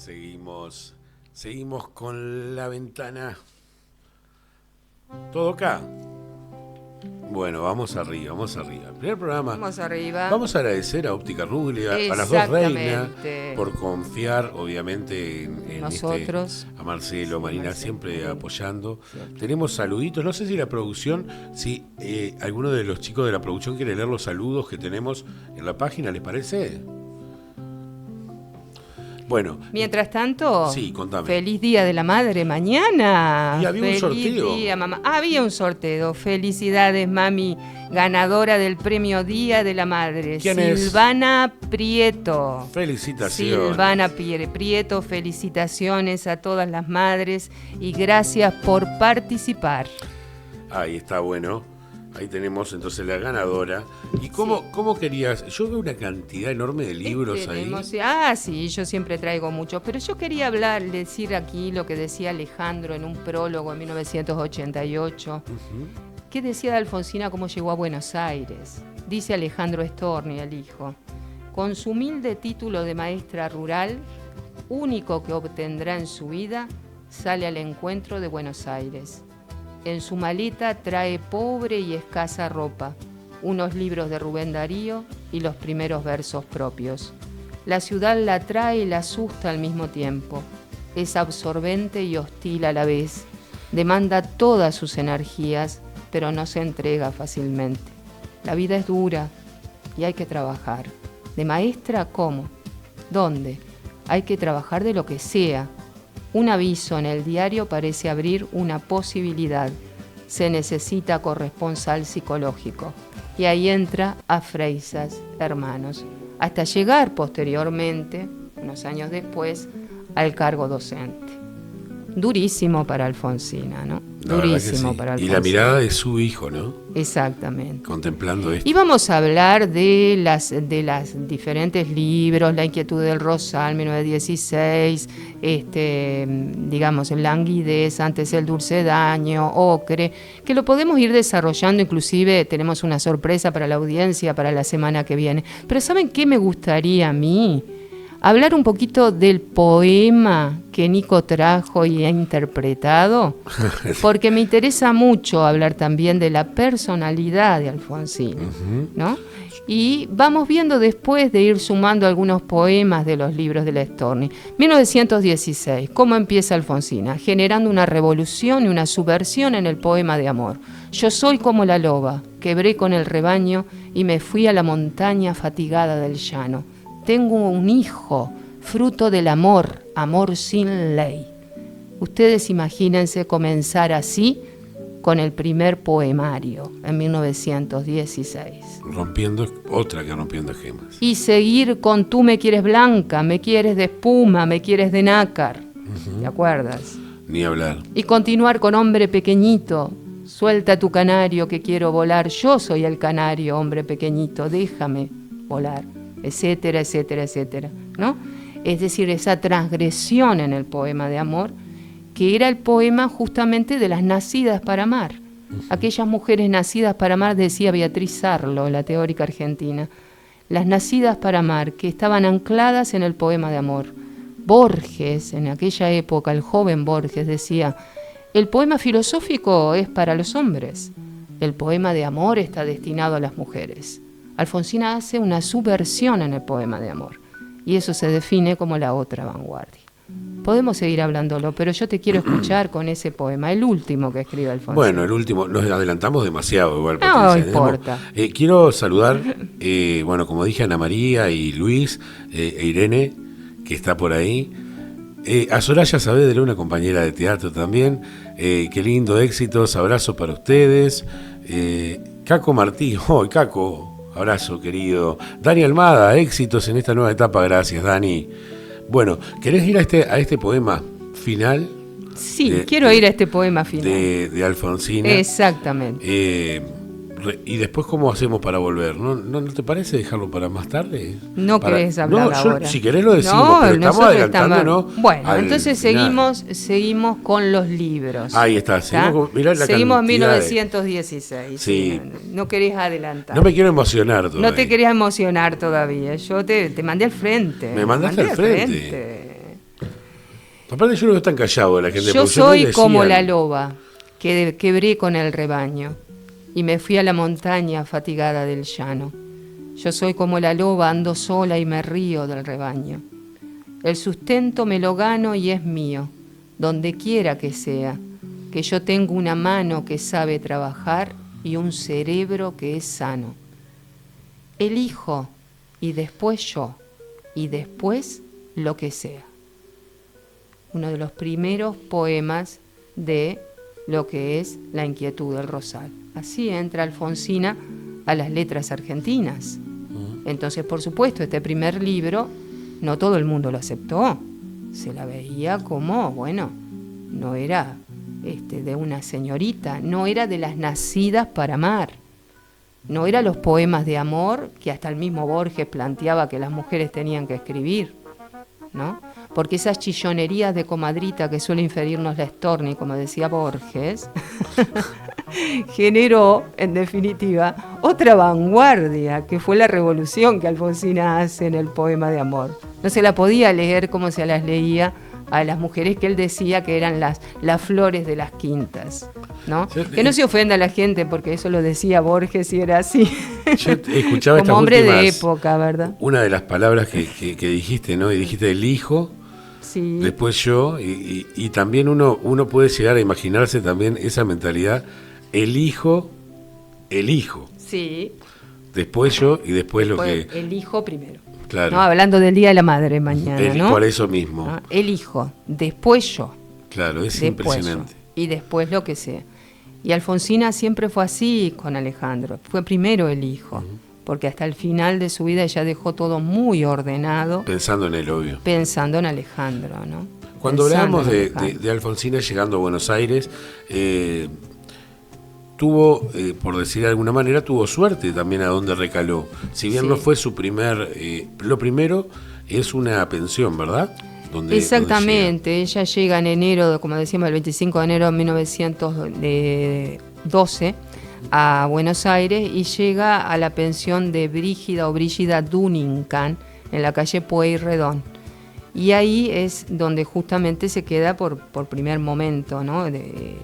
Seguimos con la ventana. ¿Todo acá? Bueno, vamos arriba. Primer programa. Vamos arriba. Vamos a agradecer a Óptica Ruglia, a las dos reinas, por confiar, obviamente, en nosotros. A Marcelo, Marina, siempre apoyando. Tenemos saluditos. No sé si la producción, si alguno de los chicos de la producción quiere leer los saludos que tenemos en la página, ¿les parece? Bueno. Mientras tanto, sí, contame. Feliz Día de la Madre mañana. Y había un sorteo. Feliz día, mamá. Había un sorteo. Felicidades, mami. Ganadora del premio Día de la Madre. ¿Quién es? Silvana Prieto. Felicitaciones. Silvana Prieto, felicitaciones a todas las madres y gracias por participar. Ahí está, bueno. Ahí tenemos entonces la ganadora. ¿Y cómo querías? Yo veo una cantidad enorme de libros ahí. Sí, yo siempre traigo muchos. Pero yo quería decir aquí lo que decía Alejandro en un prólogo en 1988. ¿Qué decía de Alfonsina cómo llegó a Buenos Aires? Dice Alejandro Storni, el hijo. Con su humilde título de maestra rural, único que obtendrá en su vida, sale al encuentro de Buenos Aires. En su maleta trae pobre y escasa ropa, unos libros de Rubén Darío y los primeros versos propios. La ciudad la atrae y la asusta al mismo tiempo. Es absorbente y hostil a la vez. Demanda todas sus energías, pero no se entrega fácilmente. La vida es dura y hay que trabajar. ¿De maestra cómo? ¿Dónde? Hay que trabajar de lo que sea. Un aviso en el diario parece abrir una posibilidad. Se necesita corresponsal psicológico. Y ahí entra a Freisas, hermanos, hasta llegar posteriormente, unos años después, al cargo docente. Durísimo para Alfonsina, ¿no? Durísimo sí. para Alfonsina. Y la mirada de su hijo, ¿no? Exactamente. Contemplando esto. Y vamos a hablar de las diferentes libros, La inquietud del rosal, 1916, digamos, el languidez, antes el dulce daño, ocre, que lo podemos ir desarrollando, inclusive tenemos una sorpresa para la audiencia para la semana que viene. Pero ¿saben qué me gustaría a mí? Hablar un poquito del poema que Nico trajo y ha interpretado, porque me interesa mucho hablar también de la personalidad de Alfonsina, ¿no? Y vamos viendo después de ir sumando algunos poemas de los libros de la Storni. 1916, ¿cómo empieza Alfonsina? Generando una revolución y una subversión en el poema de amor. Yo soy como la loba, quebré con el rebaño y me fui a la montaña fatigada del llano. Tengo un hijo, fruto del amor, amor sin ley. Ustedes imagínense comenzar así con el primer poemario en 1916. Rompiendo gemas. Y seguir con tú me quieres blanca, me quieres de espuma, me quieres de nácar. ¿Te acuerdas? Ni hablar. Y continuar con hombre pequeñito, suelta tu canario que quiero volar, yo soy el canario, hombre pequeñito, déjame volar. Etcétera, etcétera, etcétera, ¿no? Es decir, esa transgresión en el poema de amor, que era el poema justamente de las nacidas para amar. Aquellas mujeres nacidas para amar, decía Beatriz Sarlo, la teórica argentina, las nacidas para amar, que estaban ancladas en el poema de amor. Borges, en aquella época, el joven Borges decía, el poema filosófico es para los hombres, el poema de amor está destinado a las mujeres. Alfonsina hace una subversión en el poema de amor y eso se define como la otra vanguardia. Podemos seguir hablándolo, pero yo te quiero escuchar con ese poema, el último que escribe Alfonsina. Bueno, el último, nos adelantamos demasiado igual. No importa. Quiero saludar, bueno, como dije, a Ana María y Luis, e Irene, que está por ahí. A Soraya Saavedra, una compañera de teatro también. Qué lindo, éxitos, abrazos para ustedes. Caco Martí, Caco. Abrazo, querido. Dani Almada, éxitos en esta nueva etapa. Gracias, Dani. Bueno, ¿querés ir a este poema final? Sí, quiero ir a este poema final. De Alfonsina. Exactamente. Y después, ¿cómo hacemos para volver? ¿No te parece dejarlo para más tarde? No querés hablar ahora. Si querés lo decimos, pero estamos adelantando, ¿no? Bueno, entonces seguimos con los libros. Ahí está. Seguimos en 1916. Sí. No querés adelantar. No me quiero emocionar todavía. No te querías emocionar todavía. Yo te mandé al frente. Me mandaste al frente. Aparte yo no veo tan callado la gente. Yo porque soy no como decían. la loba que quebré con el rebaño y me fui a la montaña fatigada del llano. Yo soy como la loba, ando sola y me río del rebaño. El sustento me lo gano y es mío, donde quiera que sea, que yo tengo una mano que sabe trabajar y un cerebro que es sano. Elijo y después yo, y después lo que sea. Uno de los primeros poemas de lo que es La inquietud del rosal. Así entra Alfonsina a las letras argentinas. Entonces, por supuesto, este primer libro no todo el mundo lo aceptó. Se la veía como, bueno, no era de una señorita, no era de las nacidas para amar. No eran los poemas de amor que hasta el mismo Borges planteaba que las mujeres tenían que escribir, ¿no? Porque esas chillonerías de comadrita que suele inferirnos la Storni, como decía Borges, generó, en definitiva, otra vanguardia, que fue la revolución que Alfonsina hace en el poema de amor. No se la podía leer como se las leía a las mujeres que él decía que eran las flores de las quintas, ¿no? Que no se ofenda a la gente, porque eso lo decía Borges y era así. Yo escuchaba como hombre de época, ¿verdad? Una de las palabras que dijiste, ¿no? Y dijiste el hijo, sí. Después yo, y también uno puede llegar a imaginarse también esa mentalidad, el hijo. Sí. Después yo y después lo que... El hijo primero. Claro. No, hablando del Día de la Madre mañana, ¿no? Por eso mismo. ¿No? El hijo, después yo. Claro, es después impresionante. Yo, y después lo que sea. Y Alfonsina siempre fue así con Alejandro. Fue primero el hijo, porque hasta el final de su vida ella dejó todo muy ordenado. Pensando en él, obvio. Pensando en Alejandro, ¿no? Cuando hablábamos de Alfonsina llegando a Buenos Aires, tuvo, por decir de alguna manera, tuvo suerte también a donde recaló. Si bien no fue su primer... lo primero es una pensión, ¿verdad? Exactamente, ella llega en enero, como decíamos, el 25 de enero de 1912 a Buenos Aires y llega a la pensión de Brígida Dunningham en la calle Pueyrredón. Y ahí es donde justamente se queda por primer momento, ¿no?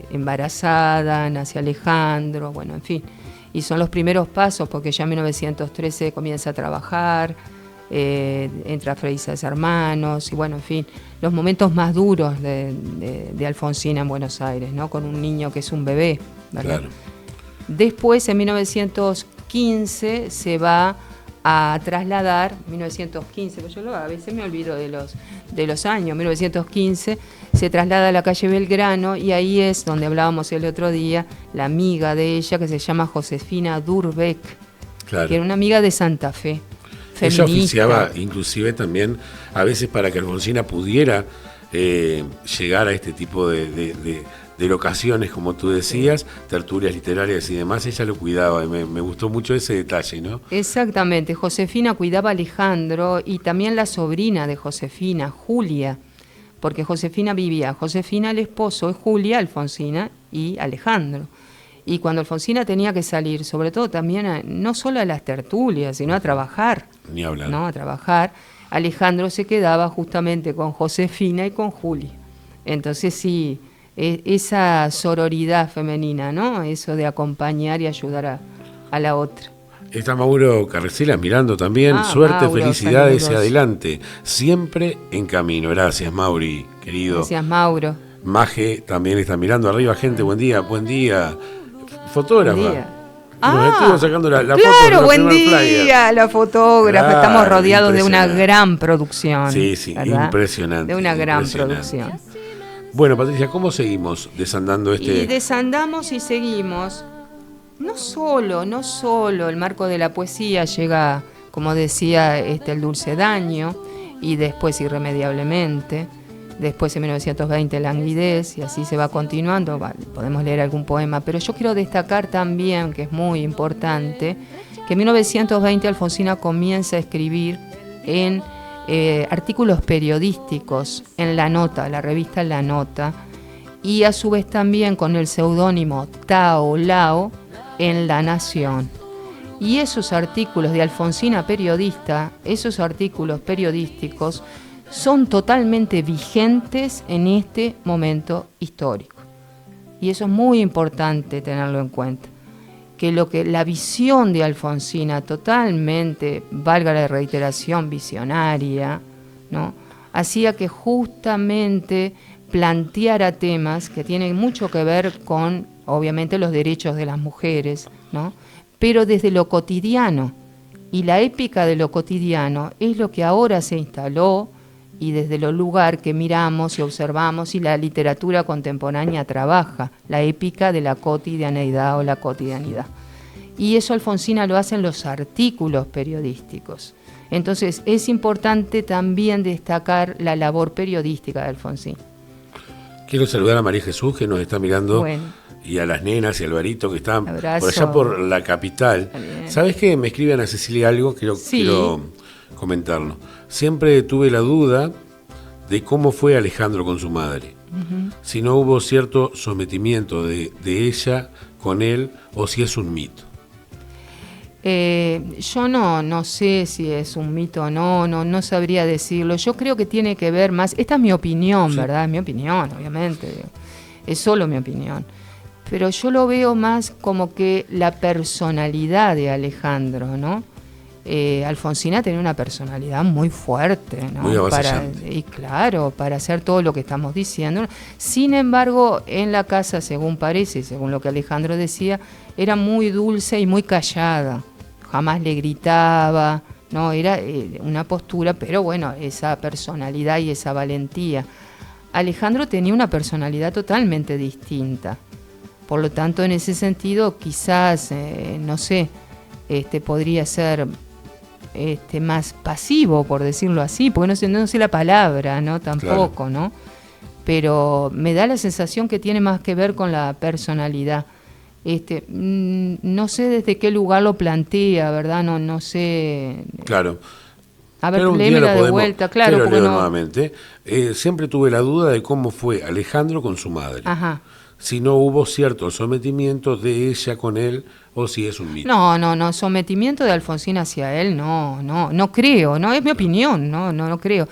Embarazada, nace Alejandro, bueno, en fin. Y son los primeros pasos, porque ya en 1913 comienza a trabajar, entra a Freisas Hermanos, y bueno, en fin, los momentos más duros de Alfonsina en Buenos Aires, ¿no? Con un niño que es un bebé, ¿verdad? Claro. Después, en 1915, se va a trasladar, 1915, pues yo a veces me olvido de los años, 1915, se traslada a la calle Belgrano y ahí es donde hablábamos el otro día, la amiga de ella que se llama Josefina Durbeck, claro, que era una amiga de Santa Fe, feminista. Ella oficiaba inclusive también, a veces para que Alfonsina pudiera llegar a este tipo de locaciones, como tú decías, tertulias literarias y demás, ella lo cuidaba, y me gustó mucho ese detalle, ¿no? Exactamente, Josefina cuidaba a Alejandro y también la sobrina de Josefina, Julia, porque Josefina, el esposo es Julia, Alfonsina y Alejandro. Y cuando Alfonsina tenía que salir, sobre todo también, no solo a las tertulias, sino a trabajar. Ni hablar. ¿No? A trabajar, Alejandro se quedaba justamente con Josefina y con Julia. Entonces sí, esa sororidad femenina, ¿no? Eso de acompañar y ayudar a la otra. Está Mauro Carrecelas mirando también. Suerte, Mauro, felicidades saludos. y adelante. Siempre en camino. Gracias, Mauri, querido. Gracias, Mauro. Maje también está mirando arriba. Gente, buen día, buen día. Fotógrafa. Buen día. Nos estuvo sacando la foto. Claro, buen día, la fotógrafa. Claro, estamos rodeados de una gran producción. Sí, ¿verdad? De impresionante. una gran producción. Bueno, Patricia, ¿cómo seguimos desandando Y desandamos y seguimos. No solo el marco de la poesía llega, como decía, el dulce daño, y después irremediablemente, después en 1920 languidez, y así se va continuando, podemos leer algún poema, pero yo quiero destacar también, que es muy importante, que en 1920 Alfonsina comienza a escribir en artículos periodísticos en La Nota, la revista La Nota, y a su vez también con el seudónimo Tao Lao en La Nación. Y esos artículos de Alfonsina periodista, esos artículos periodísticos son totalmente vigentes en este momento histórico. Y eso es muy importante tenerlo en cuenta. Que la visión de Alfonsina, totalmente, valga la reiteración, visionaria, ¿no?, hacía que justamente planteara temas que tienen mucho que ver con, obviamente, los derechos de las mujeres, ¿no?, pero desde lo cotidiano. Y la épica de lo cotidiano es lo que ahora se instaló, y desde los lugares que miramos y observamos y la literatura contemporánea trabaja, la épica de la cotidianeidad o la cotidianidad. Y eso Alfonsina lo hace en los artículos periodísticos. Entonces es importante también destacar la labor periodística de Alfonsín. Quiero saludar a María Jesús, que nos está mirando, bueno, y a las nenas y a Alvarito, que están abrazo. por allá por la capital. ¿Sabes qué? Me escribe Ana Cecilia algo, Sí. quiero comentarlo. Siempre tuve la duda de cómo fue Alejandro con su madre. Si no hubo cierto sometimiento de ella con él, o si es un mito. Yo no sé si es un mito o no sabría decirlo. Yo creo que tiene que ver más, esta es mi opinión, sí, ¿verdad? Es mi opinión, obviamente, es solo mi opinión. Pero yo lo veo más como que la personalidad de Alejandro, ¿no? Alfonsina tenía una personalidad muy fuerte, ¿no? Muy avasallante. Y claro, para hacer todo lo que estamos diciendo. Sin embargo, en la casa, según parece, según lo que Alejandro decía, era muy dulce y muy callada. Jamás le gritaba, ¿no? Era una postura, pero bueno, esa personalidad y esa valentía. Alejandro tenía una personalidad totalmente distinta. Por lo tanto, en ese sentido, quizás, no sé, podría ser más pasivo, por decirlo así, porque no sé la palabra, ¿no? Tampoco, claro, ¿no? Pero me da la sensación que tiene más que ver con la personalidad. No sé desde qué lugar lo plantea, ¿verdad? No sé. Claro. A ver, léemela de vuelta, claro. Porque nuevamente. Siempre tuve la duda de cómo fue Alejandro con su madre. Ajá. Si no hubo cierto sometimiento de ella con él, o si es un mito. No, sometimiento de Alfonsín hacia él, no creo, no es mi opinión, no creo.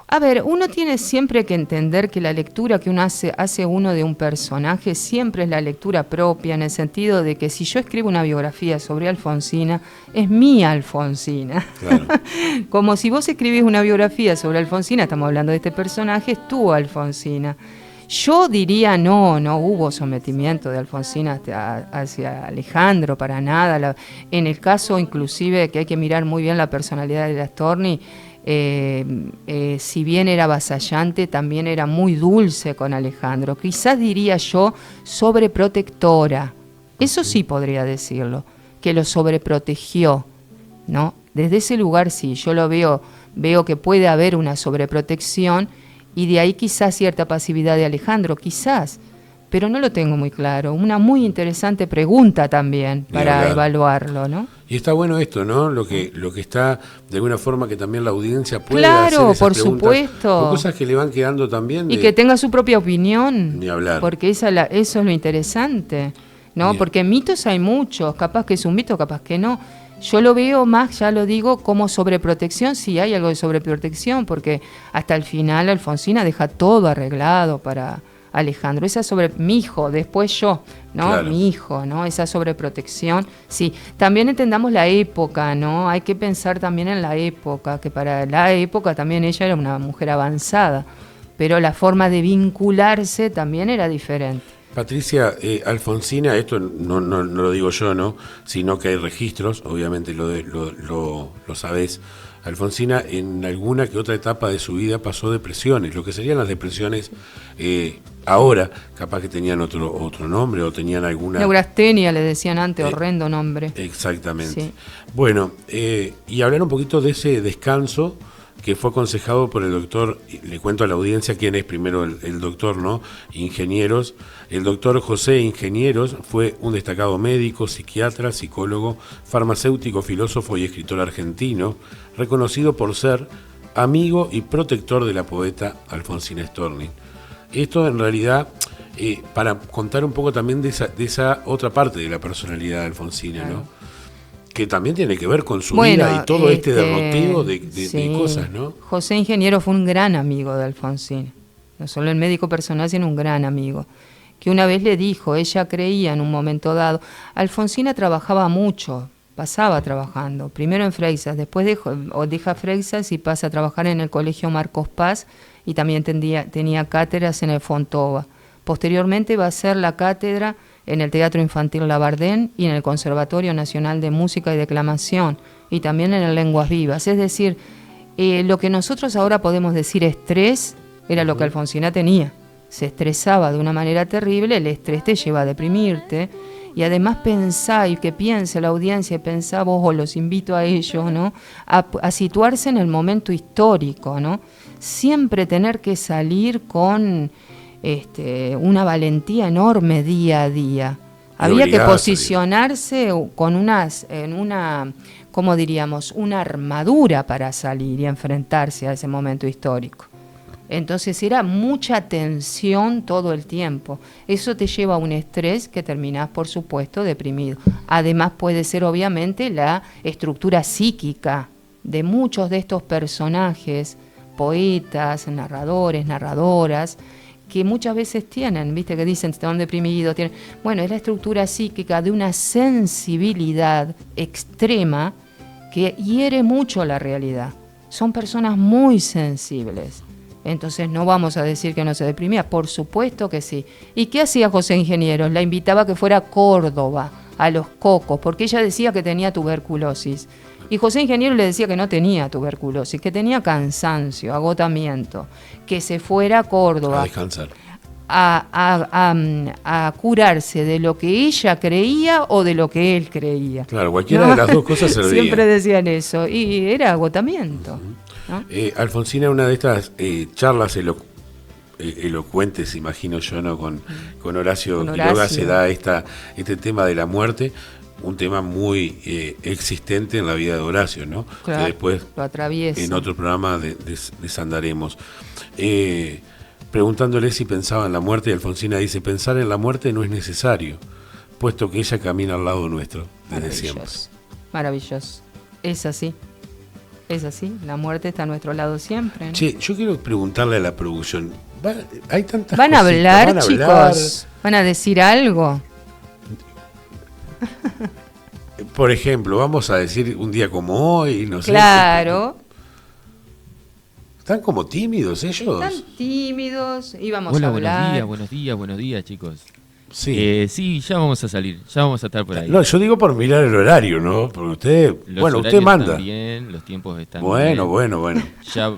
A ver, uno tiene siempre que entender que la lectura que uno hace uno de un personaje siempre es la lectura propia, en el sentido de que si yo escribo una biografía sobre Alfonsina, es mi Alfonsina. Claro. Como si vos escribís una biografía sobre Alfonsina, estamos hablando de este personaje, es tu Alfonsina. Yo diría no hubo sometimiento de Alfonsina hacia Alejandro, para nada. En el caso inclusive que hay que mirar muy bien la personalidad de Astorni, si bien era avasallante, también era muy dulce con Alejandro. Quizás diría yo sobreprotectora. Eso sí podría decirlo, que lo sobreprotegió, ¿no? Desde ese lugar sí, yo lo veo que puede haber una sobreprotección. Y de ahí quizás cierta pasividad de Alejandro, quizás, pero no lo tengo muy claro. Una muy interesante pregunta también para evaluarlo, ¿no? Y está bueno esto, ¿no? Lo que está, de alguna forma, que también la audiencia puede hacer esas por preguntas, supuesto. por cosas que le van quedando también. Y que tenga su propia opinión. Ni hablar. Porque eso es lo interesante, ¿no? Bien. Porque mitos hay muchos, capaz que es un mito, capaz que no. Yo lo veo más, ya lo digo, como sobreprotección, si hay algo de sobreprotección, porque hasta el final Alfonsina deja todo arreglado para Alejandro. Esa sobre mi hijo, después yo, ¿no? Claro. Mi hijo, ¿no? Esa sobreprotección, sí. También entendamos la época, ¿no? Hay que pensar también en la época, que para la época también ella era una mujer avanzada, pero la forma de vincularse también era diferente. Patricia, Alfonsina, esto no lo digo yo, ¿no? Sino que hay registros, obviamente lo sabés. Alfonsina en alguna que otra etapa de su vida pasó depresiones, lo que serían las depresiones ahora, capaz que tenían otro nombre o tenían alguna... Neurastenia le decían antes, horrendo nombre. Exactamente. Sí. Bueno, y hablar un poquito de ese descanso que fue aconsejado por el doctor, le cuento a la audiencia quién es primero el doctor, ¿no? Ingenieros. El doctor José Ingenieros fue un destacado médico, psiquiatra, psicólogo, farmacéutico, filósofo y escritor argentino, reconocido por ser amigo y protector de la poeta Alfonsina Storni. Esto en realidad, para contar un poco también de esa otra parte de la personalidad de Alfonsina, ¿no? Que también tiene que ver con su Bueno, vida y todo este derroteo de sí. cosas, ¿no? José Ingeniero fue un gran amigo de Alfonsín, no solo el médico personal, sino un gran amigo, que una vez le dijo, ella creía en un momento dado, Alfonsina trabajaba mucho, pasaba trabajando, primero en Freixas, después deja Freixas y pasa a trabajar en el Colegio Marcos Paz y también tenía cátedras en el Fontova. Posteriormente va a hacer la cátedra en el Teatro Infantil Labardén y en el Conservatorio Nacional de Música y Declamación y también en el Lenguas Vivas. Es decir, lo que nosotros ahora podemos decir estrés era lo que Alfonsina tenía. Se estresaba de una manera terrible, el estrés te lleva a deprimirte. Y además pensá, y que piense la audiencia, pensá vos, o los invito a ellos, ¿no? A situarse en el momento histórico, ¿no? Siempre tener que salir con una valentía enorme día a día. Había que posicionarse con ¿cómo diríamos? Una armadura para salir y enfrentarse a ese momento histórico. Entonces era mucha tensión todo el tiempo. Eso te lleva a un estrés que terminás, por supuesto, deprimido. Además puede ser obviamente la estructura psíquica de muchos de estos personajes, poetas, narradores, narradoras, que muchas veces tienen, viste que dicen están deprimidos, tienen. Bueno, es la estructura psíquica de una sensibilidad extrema que hiere mucho la realidad. Son personas muy sensibles. Entonces no vamos a decir que no se deprimía, por supuesto que sí. ¿Y qué hacía José Ingeniero? La invitaba a que fuera a Córdoba, a Los Cocos, porque ella decía que tenía tuberculosis. Y José Ingeniero le decía que no tenía tuberculosis, que tenía cansancio, agotamiento, que se fuera a Córdoba. A descansar. A curarse de lo que ella creía o de lo que él creía. Claro, cualquiera de las dos cosas servía. Siempre decían eso, y era agotamiento. ¿No? Alfonsina, una de estas charlas elocuentes, imagino yo, ¿no? Con Horacio Quiroga se da este tema de la muerte, un tema muy existente en la vida de Horacio, ¿no? Claro, que después lo atraviesa. En otro programa desandaremos. Preguntándole si pensaba en la muerte, y Alfonsina dice, pensar en la muerte no es necesario, puesto que ella camina al lado nuestro desde siempre. Maravilloso. Es así. Es así, la muerte está a nuestro lado siempre, ¿no? Che, yo quiero preguntarle a la producción, hay tantas ¿Van a hablar, ¿Van a chicos? hablar? ¿Van a decir algo? Por ejemplo, vamos a decir un día como hoy, no sé. Claro. ¿Están como tímidos ellos? Están tímidos, íbamos Hola, a hablar. buenos días, chicos. Sí. Sí, ya vamos a salir, ya vamos a estar por ahí. No, yo digo por mirar el horario, ¿no? Porque usted, usted manda. Están bien, los tiempos están bueno, bien. Bueno. Ya,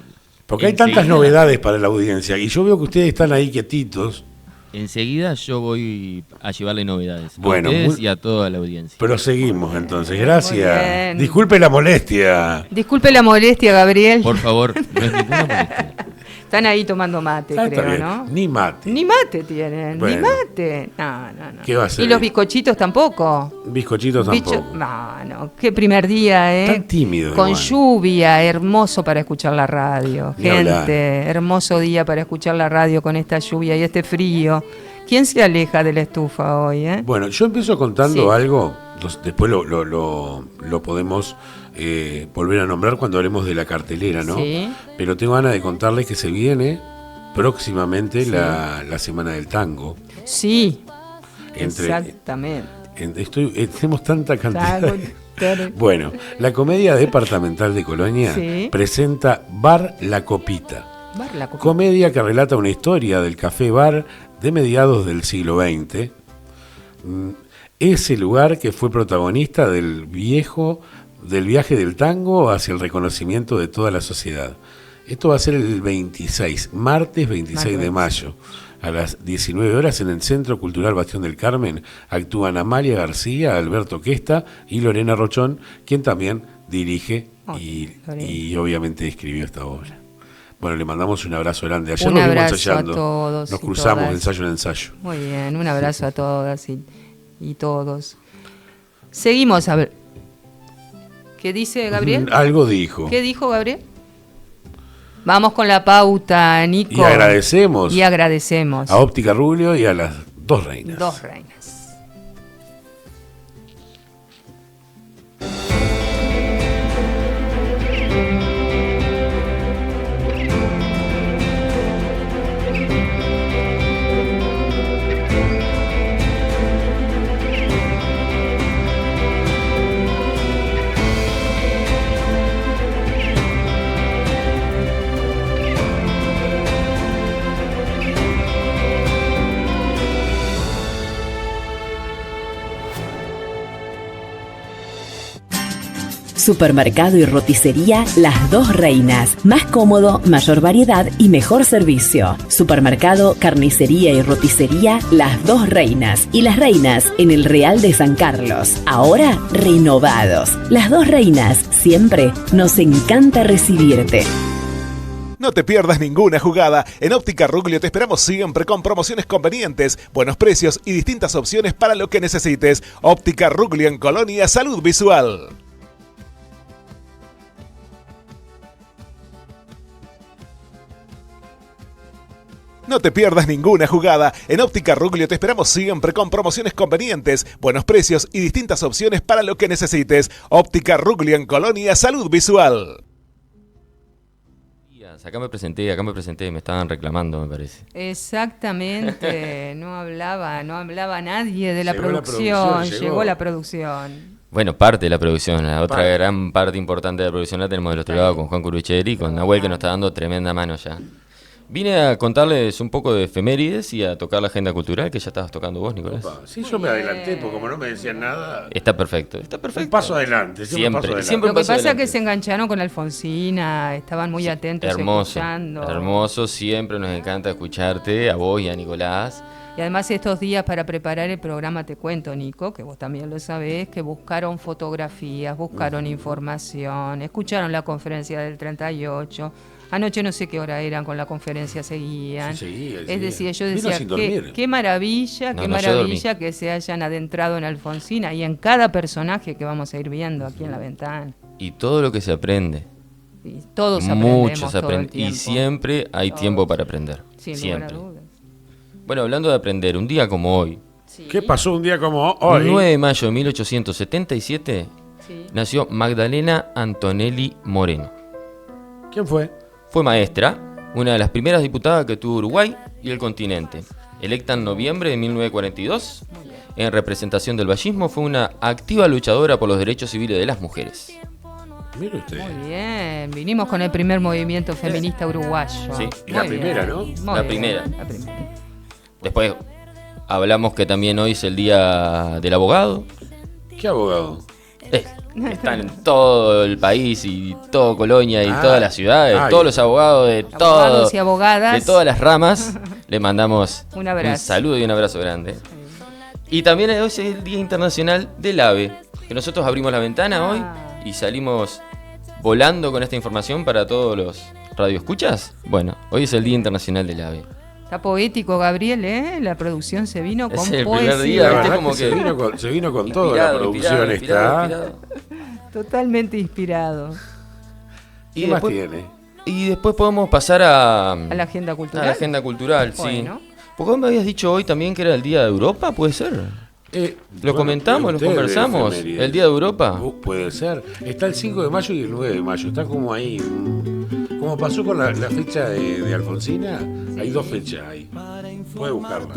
porque hay tantas novedades para la audiencia y yo veo que ustedes están ahí quietitos. Enseguida yo voy a llevarle novedades bueno, a ustedes y a toda la audiencia. Proseguimos entonces, gracias. Disculpe la molestia. Disculpe la molestia, Gabriel. Por favor, no es ninguna molestia. Están ahí tomando mate, creo, ¿no? Ni mate. Ni mate tienen, bueno. ni mate. No. ¿Qué va a ser? ¿Y los bizcochitos tampoco? Bizcochitos tampoco. No, qué primer día, ¿eh? Tan tímido. Con igual. Lluvia, hermoso para escuchar la radio. Ni Gente, hablar. hermoso día para escuchar la radio con esta lluvia y este frío. ¿Quién se aleja de la estufa hoy, eh? Bueno, yo empiezo contando Sí. algo, después lo podemos volver a nombrar cuando hablemos de la cartelera, ¿no? Sí. Pero tengo ganas de contarles que se viene próximamente Sí. la Semana del Tango. Sí, Entre- exactamente. Tenemos tanta cantidad. Claro. Bueno, la Comedia Departamental de Colonia Sí. presenta Bar La Copita. Bar La Copita. Comedia que relata una historia del café bar de mediados del siglo XX. Ese lugar que fue protagonista del viaje del tango hacia el reconocimiento de toda la sociedad. Esto va a ser el 26, martes 26 de mayo. A las 19 horas en el Centro Cultural Bastión del Carmen actúan Amalia García, Alberto Questa y Lorena Rochón, quien también dirige y obviamente escribió esta obra. Bueno, le mandamos un abrazo grande. Ayer Un nos vimos abrazo ensayando. a todos Nos y cruzamos todas. de ensayo en ensayo. Muy bien, un abrazo a todas y todos. Seguimos a ver. ¿Qué dice Gabriel? Algo dijo. ¿Qué dijo Gabriel? Vamos con la pauta, Nico. Y agradecemos Y agradecemos. a Óptica Rubio y a las dos reinas. Dos reinas. Supermercado y roticería Las Dos Reinas. Más cómodo, mayor variedad y mejor servicio. Supermercado, carnicería y roticería Las Dos Reinas. Y Las Reinas en el Real de San Carlos. Ahora renovados. Las Dos Reinas, siempre nos encanta recibirte. No te pierdas ninguna jugada. En Óptica Ruglio te esperamos siempre con promociones convenientes, buenos precios y distintas opciones para lo que necesites. Óptica Ruglio en Colonia Salud Visual. No te pierdas ninguna jugada. En Óptica Ruglio te esperamos siempre con promociones convenientes, buenos precios y distintas opciones para lo que necesites. Óptica Ruglio en Colonia Salud Visual. Acá me presenté, me estaban reclamando, me parece. Exactamente, no hablaba nadie de la producción, llegó la producción. Bueno, parte de la producción, la otra gran parte importante de la producción la tenemos del otro lado con Juan Curucheri, con Nahuel que nos está dando tremenda mano ya. Vine a contarles un poco de efemérides y a tocar la agenda cultural que ya estabas tocando vos, Nicolás. Opa, sí, yo me adelanté, porque como no me decían nada... Está perfecto. Un paso adelante, siempre. Lo que pasa es que se engancharon con Alfonsina, estaban muy atentos, escuchando. Hermoso, siempre nos encanta escucharte, a vos y a Nicolás. Y además estos días para preparar el programa te cuento, Nico, que vos también lo sabés, que buscaron fotografías, buscaron información, escucharon la conferencia del 38... Anoche no sé qué hora eran con la conferencia, seguían. Sí, es decir, yo decía, qué maravilla, que se hayan adentrado en Alfonsina y en cada personaje que vamos a ir viendo aquí en la ventana. Y todo lo que se aprende. Y todos aprendemos. Muchos aprenden. Y siempre hay tiempo para aprender. Siempre. Bueno, hablando de aprender, un día como hoy. Sí. ¿Qué pasó un día como hoy? El 9 de mayo de 1877 nació Magdalena Antonelli Moreno. ¿Quién fue? Fue maestra, una de las primeras diputadas que tuvo Uruguay y el continente. Electa en noviembre de 1942, en representación del vallismo, fue una activa luchadora por los derechos civiles de las mujeres. Mire usted. Muy bien, vinimos con el primer movimiento feminista uruguayo. Sí, la primera, ¿no? La primera. Después hablamos que también hoy es el Día del Abogado. ¿Qué abogado? Están en todo el país y todo Colonia y todas las ciudades, todos los abogados de abogados y abogadas de todas las ramas. Le mandamos un saludo y un abrazo grande. Y también hoy es el Día Internacional del Ave, que nosotros abrimos la ventana hoy y salimos volando con esta información para todos los radioescuchas. Bueno, hoy es el Día Internacional del Ave. Está poético, Gabriel, ¿eh? La producción se vino con poesía. Es el primer día, ¿viste? Como que se vino con todo la producción inspirado. Totalmente inspirado. ¿Qué más tiene? Y después podemos pasar a la agenda cultural. A la agenda cultural, bueno. Sí. Porque vos me habías dicho hoy también que era el Día de Europa, ¿puede ser? ¿Lo comentamos, lo conversamos? ¿El Día de Europa? Puede ser. Está el 5 de mayo y el 9 de mayo. Está como ahí. Como pasó con la fecha de Alfonsina, hay dos fechas ahí. Puede buscarla.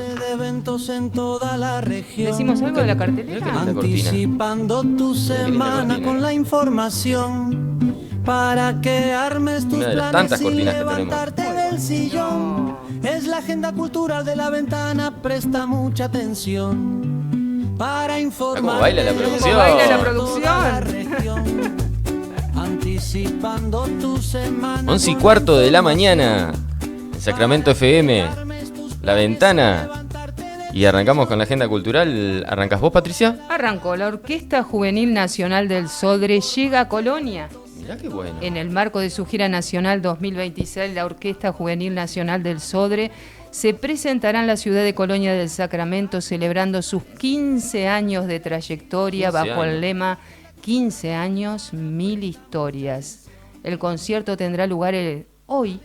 ¿Decimos algo de la cartelera? Anticipando tu semana con la información para que armes tus planes y levantarte del sillón. Es la agenda cultural de la ventana, presta mucha atención para informar. ¿Cómo baila la producción? ¿Cómo baila la producción? Anticipando tu semana. 11:15 de la mañana, en Sacramento FM, La Ventana. Y arrancamos con la agenda cultural. ¿Arrancas vos, Patricia? Arrancó. La Orquesta Juvenil Nacional del Sodre llega a Colonia. Mirá qué bueno. En el marco de su gira nacional 2026, la Orquesta Juvenil Nacional del Sodre se presentará en la ciudad de Colonia del Sacramento celebrando sus 15 años de trayectoria bajo el lema 15 años, 1000 historias. El concierto tendrá lugar hoy,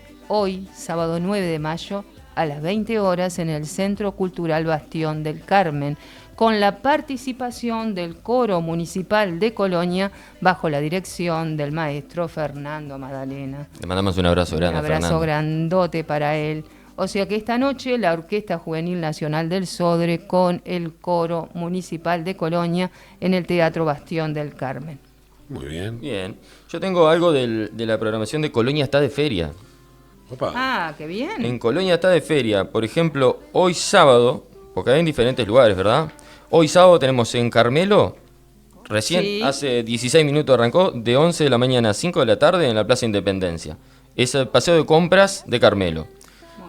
sábado 9 de mayo, a las 20 horas en el Centro Cultural Bastión del Carmen, con la participación del Coro Municipal de Colonia bajo la dirección del maestro Fernando Magdalena. Le mandamos un abrazo grande. Un abrazo grandote para él. O sea que esta noche la Orquesta Juvenil Nacional del Sodre con el Coro Municipal de Colonia en el Teatro Bastión del Carmen. Muy bien. Bien. Yo tengo algo de la programación de Colonia está de feria. Opa. Ah, qué bien. En Colonia está de feria. Por ejemplo, hoy sábado, porque hay en diferentes lugares, ¿verdad? Hoy sábado tenemos en Carmelo Recién, hace 16 minutos arrancó, de 11 de la mañana a 5 de la tarde en la Plaza Independencia. Es el paseo de compras de Carmelo.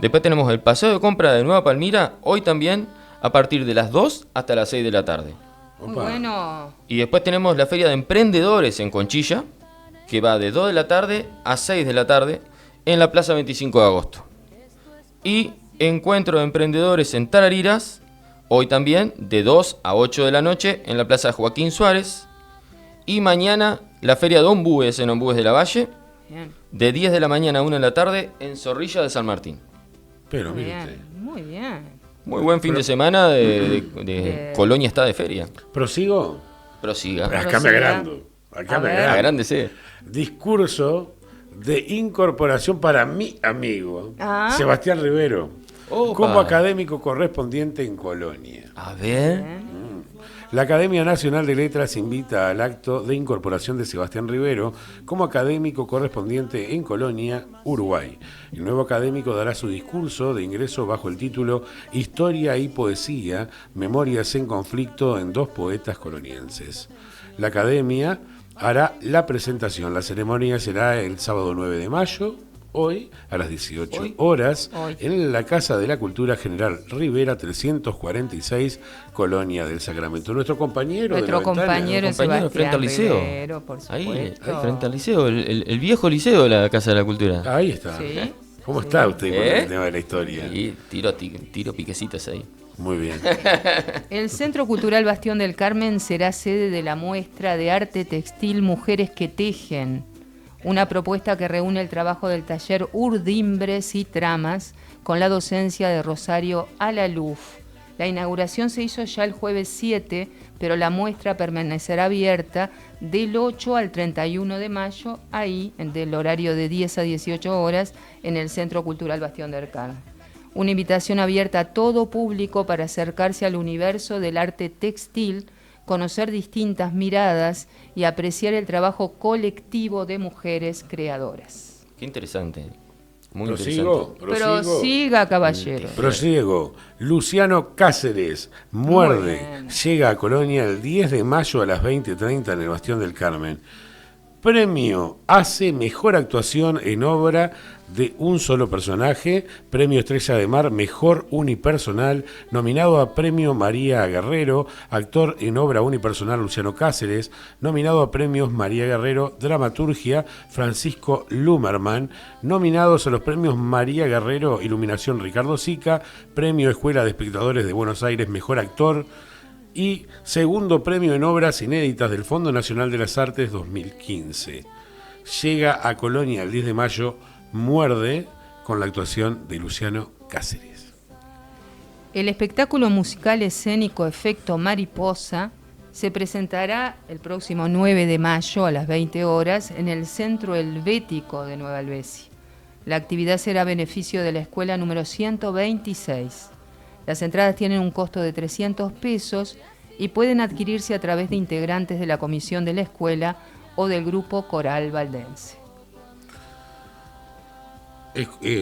Después tenemos el paseo de compras de Nueva Palmira, hoy también, a partir de las 2 hasta las 6 de la tarde. Muy bueno. Y después tenemos la Feria de Emprendedores en Conchilla, que va de 2 de la tarde a 6 de la tarde en la Plaza 25 de agosto. Y Encuentro de Emprendedores en Tarariras, hoy también de 2 a 8 de la noche en la Plaza Joaquín Suárez. Y mañana la Feria de Ombúes en Ombúes de la Valle, bien, de 10 de la mañana a 1 de la tarde en Zorrilla de San Martín. Pero muy bien, muy bien. Muy buen fin de semana de Colonia está de feria. ¿Prosigo? Prosiga. Acá me agrando. Agrándese. Discurso de incorporación para mi amigo, Sebastián Rivero, como académico correspondiente en Colonia. A ver. La Academia Nacional de Letras invita al acto de incorporación de Sebastián Rivero como académico correspondiente en Colonia, Uruguay. El nuevo académico dará su discurso de ingreso bajo el título Historia y Poesía, Memorias en Conflicto en dos poetas colonienses. La Academia hará la presentación. La ceremonia será el sábado 9 de mayo, hoy, a las 18 horas, en la Casa de la Cultura General Rivera 346, Colonia del Sacramento. Nuestro compañero Sebastián frente al liceo. Rivero, por ahí, frente al liceo, el viejo liceo de la Casa de la Cultura. Ahí está. ¿Sí? ¿Cómo está usted con el tema de la historia? Y tiro piquecitos ahí. Muy bien. El Centro Cultural Bastión del Carmen será sede de la muestra de arte textil Mujeres que Tejen, una propuesta que reúne el trabajo del taller Urdimbres y Tramas con la docencia de Rosario Alaluf. La inauguración se hizo ya el jueves 7, pero la muestra permanecerá abierta del 8 al 31 de mayo, ahí, del horario de 10 a 18 horas, en el Centro Cultural Bastión del Carmen. Una invitación abierta a todo público para acercarse al universo del arte textil, conocer distintas miradas y apreciar el trabajo colectivo de mujeres creadoras. Qué interesante. Muy Prosigo. Prosiga, caballero. Prosigo. Luciano Cáceres, Muerde, llega a Colonia el 10 de mayo a las 20:30 en el Bastión del Carmen. Premio hace mejor actuación en obra de un solo personaje, premio Estrella de Mar, mejor unipersonal, nominado a premio María Guerrero, actor en obra unipersonal Luciano Cáceres, nominado a premios María Guerrero, dramaturgia Francisco Lumerman, nominados a los premios María Guerrero, iluminación Ricardo Sica, premio Escuela de Espectadores de Buenos Aires, mejor actor, y segundo premio en obras inéditas del Fondo Nacional de las Artes 2015. Llega a Colonia el 10 de mayo, Muerde, con la actuación de Luciano Cáceres. El espectáculo musical escénico Efecto Mariposa se presentará el próximo 9 de mayo a las 20 horas en el Centro Helvético de Nueva Alvesia. La actividad será a beneficio de la escuela número 126. Las entradas tienen un costo de 300 pesos y pueden adquirirse a través de integrantes de la comisión de la escuela o del grupo coral valdense.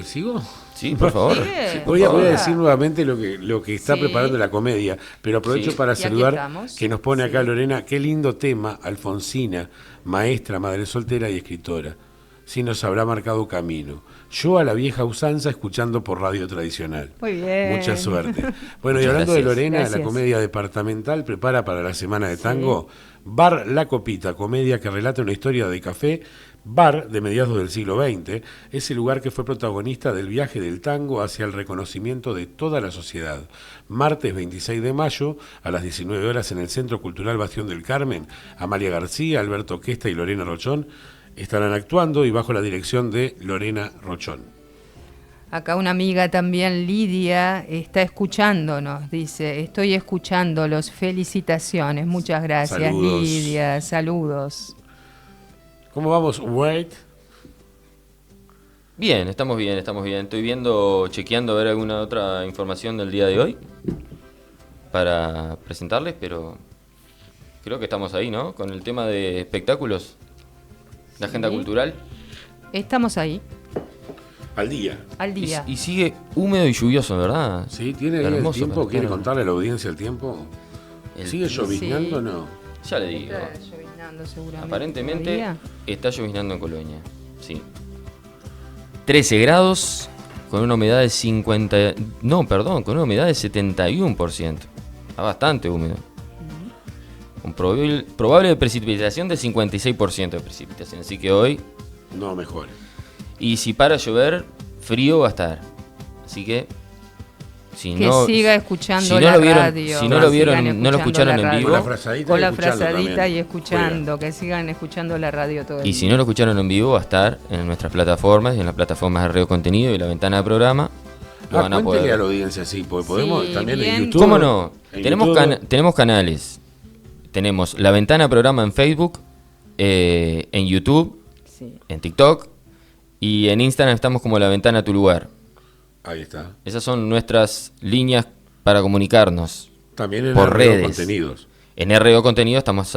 ¿Sigo? Sí, por favor. Voy a decir nuevamente lo que está preparando la comedia, pero aprovecho para saludar que nos pone acá Lorena. Qué lindo tema, Alfonsina, maestra, madre soltera y escritora. Sí nos habrá marcado camino. Yo a la vieja usanza escuchando por radio tradicional. Muy bien. Mucha suerte. Bueno, y hablando de Lorena, la comedia departamental prepara para la Semana de Tango Bar La Copita, comedia que relata una historia de café, bar de mediados del siglo XX, es el lugar que fue protagonista del viaje del tango hacia el reconocimiento de toda la sociedad. Martes 26 de mayo, a las 19 horas en el Centro Cultural Bastión del Carmen, Amalia García, Alberto Questa y Lorena Rochón estarán actuando y bajo la dirección de Lorena Rochón. Acá una amiga también, Lidia, está escuchándonos, dice, estoy escuchándolos, felicitaciones, muchas gracias. Saludos. Lidia, saludos. ¿Cómo vamos, Wade? Bien, estamos bien. Estoy chequeando a ver alguna otra información del día de hoy para presentarles, pero creo que estamos ahí, ¿no? Con el tema de espectáculos, la agenda cultural. Estamos ahí. Al día. Y sigue húmedo y lluvioso, ¿verdad? Sí, tiene el tiempo. ¿Quiere contarle a la audiencia el tiempo? ¿Sigue lloviznando o no? Ya le digo. Está lloviznando seguramente. Aparentemente ¿Todavía? está lloviznando en Colonia. Sí. 13 grados con una humedad de 71%. Está bastante húmedo. Con probable precipitación de 56% de precipitación. Así que hoy... No mejor. Y si para llover, frío va a estar. Así que... siga escuchando la radio. Si no lo vieron, no lo escucharon en vivo. Con la frazadita y escuchando. Que sigan escuchando la radio todo el día. Y si no lo escucharon en vivo, va a estar en nuestras plataformas, y en las plataformas de Radio Contenido y la ventana de programa. Lo van a poder. A la audiencia, sí, porque podemos también bien. en YouTube. ¿Cómo no? Tenemos Canales. Tenemos la ventana programa en Facebook, en YouTube, en TikTok y en Instagram estamos como la ventana a tu lugar. Ahí está. Esas son nuestras líneas para comunicarnos. También en por RO redes. Contenidos. En RO Contenido estamos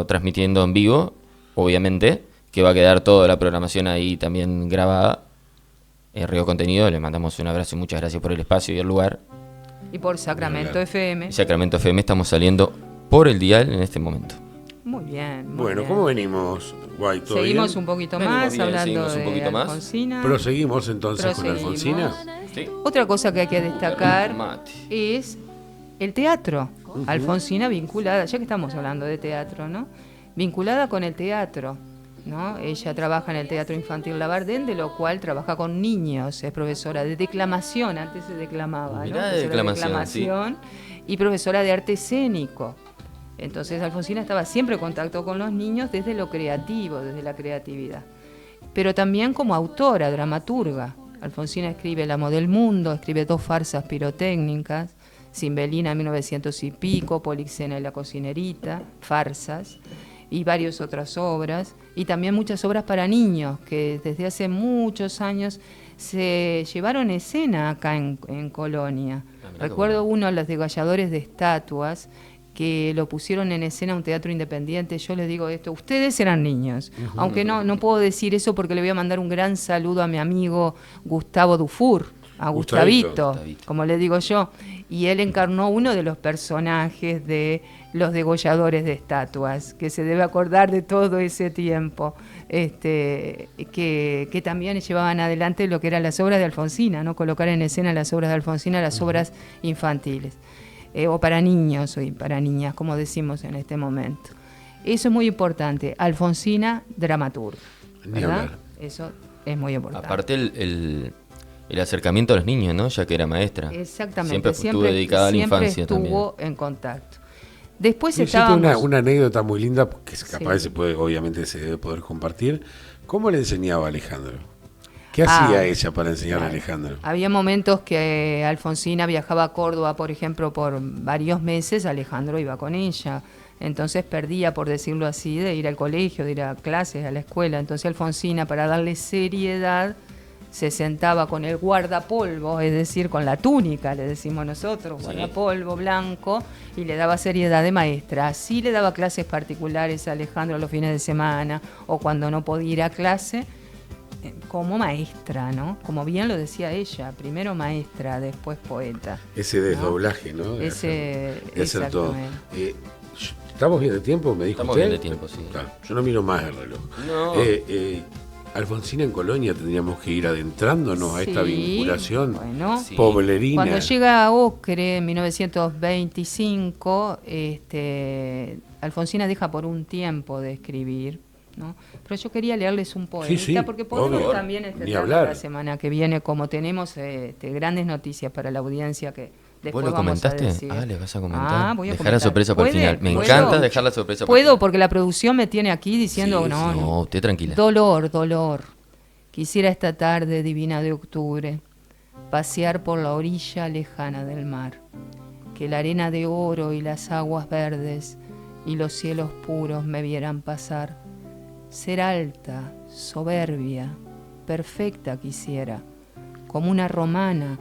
transmitiendo en vivo, obviamente, que va a quedar toda la programación ahí también grabada. En RO Contenido le mandamos un abrazo y muchas gracias por el espacio y el lugar. Y por Sacramento FM. Sacramento FM estamos saliendo por el dial en este momento. Muy bien. Bueno, ¿cómo venimos, Guay? ¿Todo Seguimos bien? un poquito Venimos más bien, hablando seguimos un de poquito más. Alfonsina. Proseguimos entonces con Alfonsina. Sí. Otra cosa que hay que destacar Mate. es el teatro. Alfonsina vinculada, ya que estamos hablando de teatro, ¿no? Vinculada con el teatro, ¿no? Ella trabaja en el Teatro Infantil Labardén, de lo cual trabaja con niños, es profesora de declamación, antes se declamaba, ¿no? Mirá, de declamación, y profesora de arte escénico. Entonces Alfonsina estaba siempre en contacto con los niños desde lo creativo, desde la creatividad. Pero también como autora, dramaturga. Alfonsina escribe El amo del mundo, escribe 2 farsas pirotécnicas, Cimbelina 1900 y pico, Polixena y la cocinerita, farsas, y varias otras obras, y también muchas obras para niños que desde hace muchos años se llevaron escena acá en Colonia. Recuerdo uno, Los degolladores de estatuas, que lo pusieron en escena a un teatro independiente. Yo les digo esto, ustedes eran niños, aunque no puedo decir eso porque le voy a mandar un gran saludo a mi amigo Gustavo Dufour, a Gustavito, como le digo yo, y él encarnó uno de los personajes de Los degolladores de estatuas, que se debe acordar de todo ese tiempo, que también llevaban adelante lo que eran las obras de Alfonsina, ¿no? Colocar en escena las obras de Alfonsina, las obras infantiles. O para niños y para niñas, como decimos en este momento. Eso es muy importante. Alfonsina, dramaturga, ¿verdad? Eso es muy importante. Aparte el acercamiento a los niños, ¿no? Ya que era maestra. Exactamente. Siempre estuvo dedicada a la infancia también. Siempre estuvo en contacto. Después estábamos... una anécdota muy linda, que capaz obviamente se debe poder compartir. ¿Cómo le enseñaba a Alejandro? ¿Qué hacía ella para enseñarle a Alejandro? Había momentos que Alfonsina viajaba a Córdoba, por ejemplo, por varios meses, Alejandro iba con ella. Entonces perdía, por decirlo así, de ir al colegio, de ir a clases, a la escuela. Entonces Alfonsina, para darle seriedad, se sentaba con el guardapolvo, es decir, con la túnica, le decimos nosotros, guardapolvo blanco, y le daba seriedad de maestra. Así le daba clases particulares a Alejandro los fines de semana, o cuando no podía ir a clase, como maestra, ¿no? Como bien lo decía ella, primero maestra, después poeta. Ese desdoblaje, ¿no? De hacer todo. ¿Estamos bien de tiempo? ¿Me dijo Estamos usted? Bien de tiempo, sí. Claro, yo no miro más el reloj. No. Alfonsina en Colonia tendríamos que ir adentrándonos a esta vinculación poblerina. Cuando llega a Ocre en 1925, Alfonsina deja por un tiempo de escribir, ¿no? Pero yo quería leerles un poema, porque podemos también la semana que viene, como tenemos grandes noticias para la audiencia que después ¿Vos lo vamos comentaste? a decir. Le vas a comentar. Voy a dejar la sorpresa para el final. Me encanta dejar la sorpresa para el final. Puedo, porque la producción me tiene aquí diciendo no, usted tranquila. Dolor. Quisiera esta tarde divina de octubre pasear por la orilla lejana del mar, que la arena de oro y las aguas verdes y los cielos puros me vieran pasar. Ser alta, soberbia, perfecta quisiera, como una romana,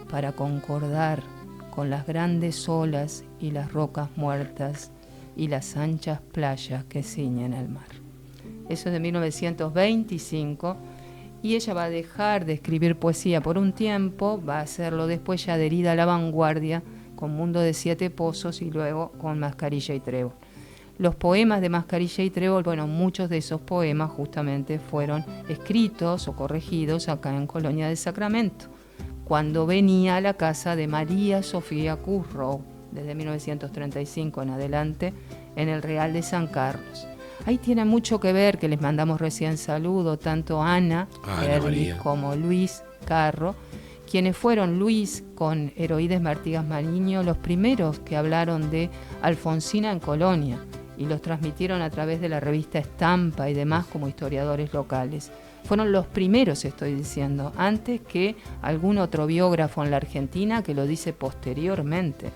para concordar con las grandes olas y las rocas muertas y las anchas playas que ciñen el mar. Eso es de 1925, y ella va a dejar de escribir poesía por un tiempo, va a hacerlo después ya adherida a la vanguardia, con Mundo de Siete Pozos y luego con Mascarilla y Trébol. Los poemas de Mascarilla y Trébol, bueno, muchos de esos poemas justamente fueron escritos o corregidos acá en Colonia del Sacramento, cuando venía a la casa de María Sofía Currow, desde 1935 en adelante, en el Real de San Carlos. Ahí tiene mucho que ver, que les mandamos recién saludo, tanto Ana Erlich como Luis Carro, quienes fueron Luis con Heroídes Martínez Mariño, los primeros que hablaron de Alfonsina en Colonia, y los transmitieron a través de la revista Estampa y demás como historiadores locales. Fueron los primeros, estoy diciendo, antes que algún otro biógrafo en la Argentina que lo dice posteriormente.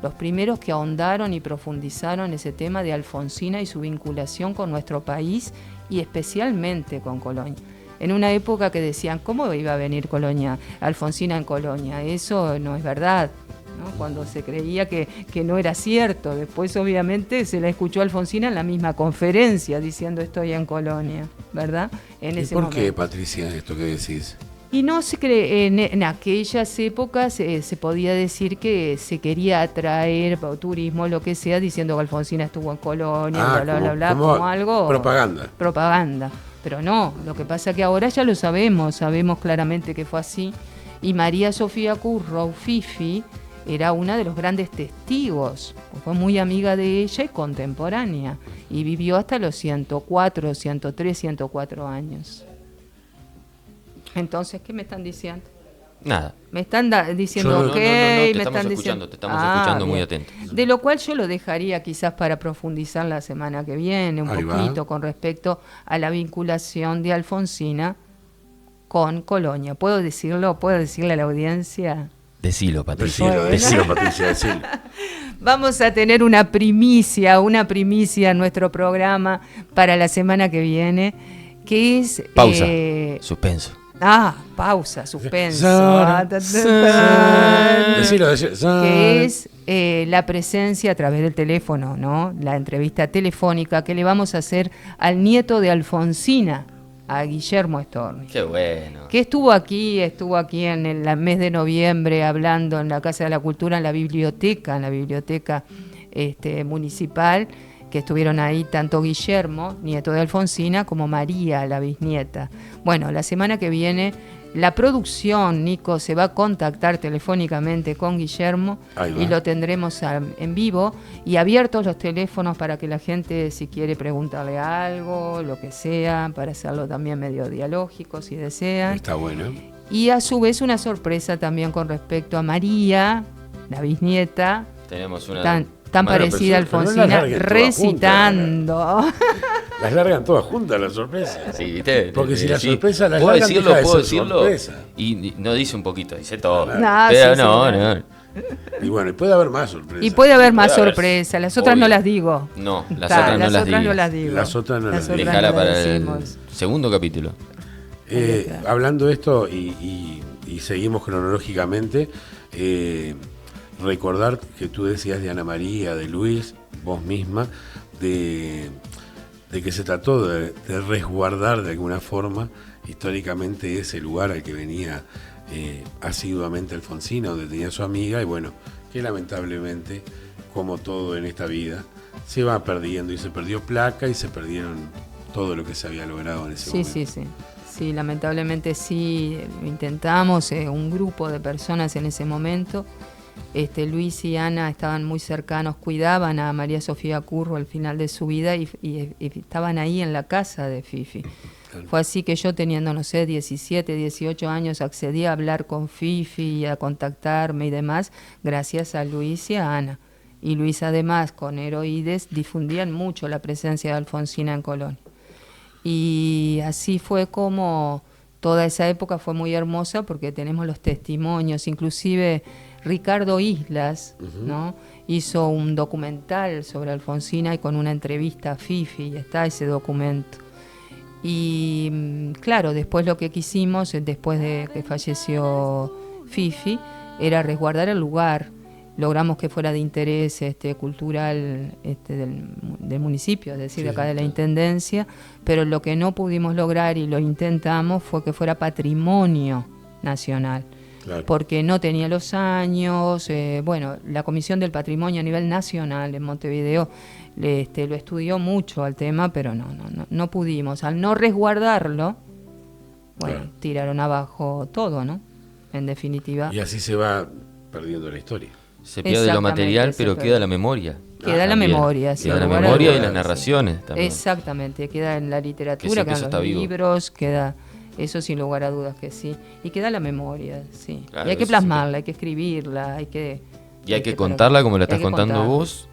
Los primeros que ahondaron y profundizaron ese tema de Alfonsina y su vinculación con nuestro país y especialmente con Colonia. En una época que decían, ¿cómo iba a venir Alfonsina en Colonia? Eso no es verdad, ¿no? Cuando se creía que no era cierto. Después, obviamente, se la escuchó a Alfonsina en la misma conferencia diciendo estoy en Colonia, ¿verdad? ¿Y por qué, Patricia, esto que decís? Y no se cree, en aquellas épocas se podía decir que se quería atraer turismo, lo que sea, diciendo que Alfonsina estuvo en Colonia, como algo... Propaganda. Pero no, lo que pasa es que ahora ya lo sabemos claramente que fue así. Y María Sofía Currow, Fifi, era una de los grandes testigos. Fue muy amiga de ella y contemporánea. Y vivió hasta los 104, 103, 104 años. Entonces, ¿qué me están diciendo? Nada. Me están diciendo no, te estamos escuchando muy atentos. De lo cual yo lo dejaría quizás para profundizar la semana que viene, un poquito con respecto a la vinculación de Alfonsina con Colonia. ¿Puedo decirlo? ¿Puedo decirle a la audiencia? Decilo, Patricia. Decilo, Patricia, decilo. Vamos a tener una primicia en nuestro programa para la semana que viene, que es... Pausa. Suspenso. Pausa, suspenso. Decilo. Que es la presencia a través del teléfono, ¿no? La entrevista telefónica que le vamos a hacer al nieto de Alfonsina, a Guillermo Storni. Qué bueno. Que estuvo aquí en el mes de noviembre hablando en la Casa de la Cultura, en la biblioteca municipal, que estuvieron ahí tanto Guillermo, nieto de Alfonsina, como María, la bisnieta. Bueno, la semana que viene la producción, Nico, se va a contactar telefónicamente con Guillermo y lo tendremos en vivo y abiertos los teléfonos para que la gente, si quiere preguntarle algo, lo que sea, para hacerlo también medio dialógico, si desean. Está bueno. Y a su vez una sorpresa también con respecto a María, la bisnieta. Tenemos una... Tan parecida a Alfonsina, recitando. Las largan todas juntas las sorpresas. Sí, porque si la sorpresa las largan, puedo decirlo. Y no dice un poquito, dice todo. No. Y bueno, y puede haber más sorpresas. Y puede haber más sorpresas. Las otras no las digo. No, las otras no las digo. Las otras no las digo. Dejala para el segundo capítulo. Hablando de esto y seguimos cronológicamente, recordar que tú decías de Ana María, de Luis, vos misma, de que se trató de resguardar de alguna forma históricamente ese lugar al que venía asiduamente Alfonsina, donde tenía su amiga, y bueno, que lamentablemente, como todo en esta vida, se va perdiendo, y se perdió placa y se perdieron todo lo que se había logrado en ese momento. Sí, lamentablemente sí, intentamos, un grupo de personas en ese momento. Luis y Ana estaban muy cercanos, cuidaban a María Sofía Currow al final de su vida y estaban ahí en la casa de Fifi. Claro. Fue así que yo, teniendo, 17, 18 años, accedí a hablar con Fifi, a contactarme y demás, gracias a Luis y a Ana. Y Luis, además, con Heroídes, difundían mucho la presencia de Alfonsina en Colonia. Y así fue como toda esa época fue muy hermosa, porque tenemos los testimonios, inclusive Ricardo Islas, ¿no? Hizo un documental sobre Alfonsina y con una entrevista a Fifi, y está ese documento. Y claro, después lo que quisimos, después de que falleció Fifi, era resguardar el lugar. Logramos que fuera de interés cultural del municipio, es decir, de acá de la Intendencia, pero lo que no pudimos lograr, y lo intentamos, fue que fuera patrimonio nacional. Claro. Porque no tenía los años. Bueno, la Comisión del Patrimonio a nivel nacional en Montevideo lo estudió mucho al tema, pero no pudimos. Al no resguardarlo, bueno, Claro. tiraron abajo todo, ¿no? En definitiva. Y así se va perdiendo la historia. Se pierde lo material, pero queda la memoria. Queda la También. memoria, sin Queda la lugar a memoria y dudas. las narraciones también. Exactamente, queda en la literatura, siempre quedan eso los está vivo. libros, queda eso sin lugar a dudas que sí. Y queda la memoria, sí. Claro, y hay que eso plasmarla, hay que escribirla, hay que contarla como la estás hay que contando contarla. vos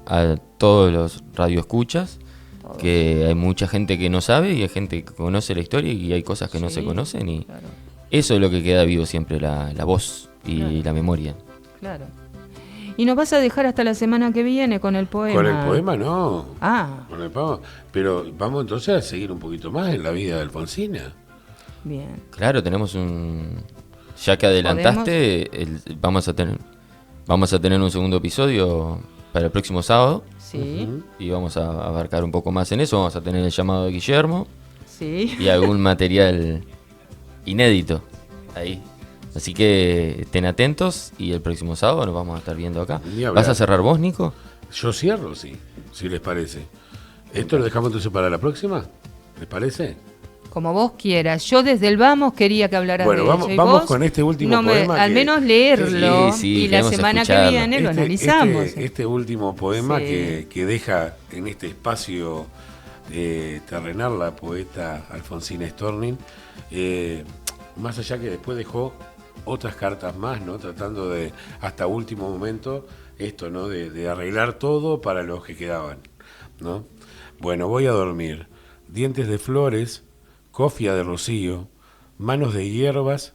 a todos los radioescuchas, Todo. que hay mucha gente que no sabe y hay gente que conoce la historia y hay cosas que no se conocen y Claro, eso es lo que queda vivo siempre, la voz y Claro. la memoria. claro. Y nos vas a dejar hasta la semana que viene con el poema. Con el poema no. Ah, Con el poema. Pero vamos entonces a seguir un poquito más en la vida de Alfonsina. bien. Claro, tenemos ya que adelantaste, vamos a tener un segundo episodio para el próximo sábado Sí, y vamos a abarcar un poco más en eso. Vamos a tener el llamado de Guillermo sí. y algún material inédito ahí. Así que estén atentos y el próximo sábado nos vamos a estar viendo acá. Ni hablar. ¿Vas a cerrar vos, Nico? Yo cierro, sí, si les parece. ¿Esto lo dejamos entonces para la próxima? ¿Les parece? Como vos quieras. Yo desde el vamos quería que hablaras Bueno, de vamos- eso. Y vamos vos, con este último poema al que- menos leerlo Sí, y la queremos semana que escucharlo. viene lo analizamos. Este último poema Sí. que deja en este espacio terrenal la poeta Alfonsina Storni, más allá que después dejó otras cartas más, ¿no? Tratando de, hasta último momento, esto, ¿no? De arreglar todo para los que quedaban, ¿no? Bueno, voy a dormir. Dientes de flores, cofia de rocío, manos de hierbas,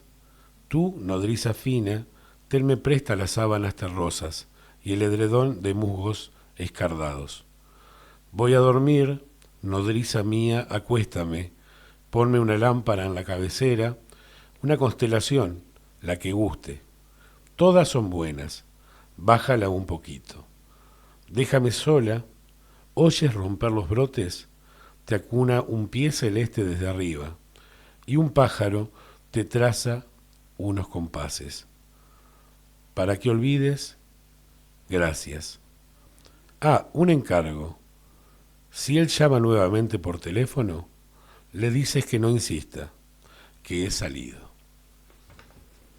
tú, nodriza fina, tenme presta las sábanas terrosas y el edredón de musgos escardados. Voy a dormir, nodriza mía, acuéstame, ponme una lámpara en la cabecera, una constelación, la que guste. Todas son buenas, bájala un poquito. Déjame sola, oyes romper los brotes, te acuna un pie celeste desde arriba, y un pájaro te traza unos compases. Para que olvides, gracias. Ah, un encargo. Si él llama nuevamente por teléfono, le dices que no insista, que he salido.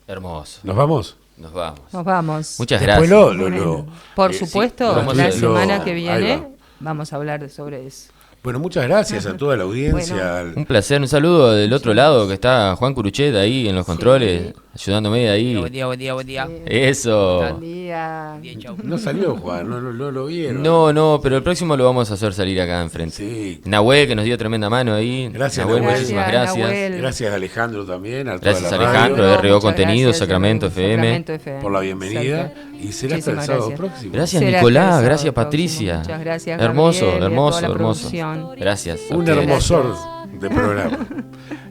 Hermoso. ¿Nos vamos? Nos vamos. Nos vamos. Muchas Después gracias. Por sí, supuesto, vamos la a- semana que ahí viene va. vamos a hablar sobre eso. Bueno, muchas gracias a toda la audiencia. Bueno. Un placer, un saludo del otro lado que está Juan Curuchet ahí en los controles, ayudándome ahí. Buen día. Eso. Buen día. Bien, chau. No salió Juan, no lo vieron. No, pero el próximo lo vamos a hacer salir acá enfrente. Sí. Nahuel que nos dio tremenda mano ahí. Gracias, Nahuel, Nahuel. muchísimas gracias. Nahuel. Gracias Alejandro también, a toda Gracias la Alejandro, radio, de RO Muchas Contenido, gracias, Sacramento FM. Sacramento FM. por la bienvenida. Exacto. Y será hasta el Muchísimas sábado gracias. próximo. Gracias Será hasta el Nicolás, sábado gracias próximo. Patricia. Muchas gracias, Hermoso, Gabriel, y a toda hermoso, la hermoso. producción. Gracias. a Un ustedes. hermosor de programa.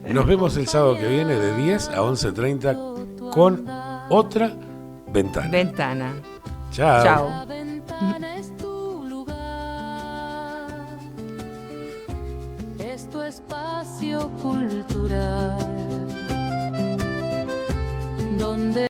Nos vemos el sábado que viene de 10 a 11:30 con otra ventana. Ventana. Chao. Chao.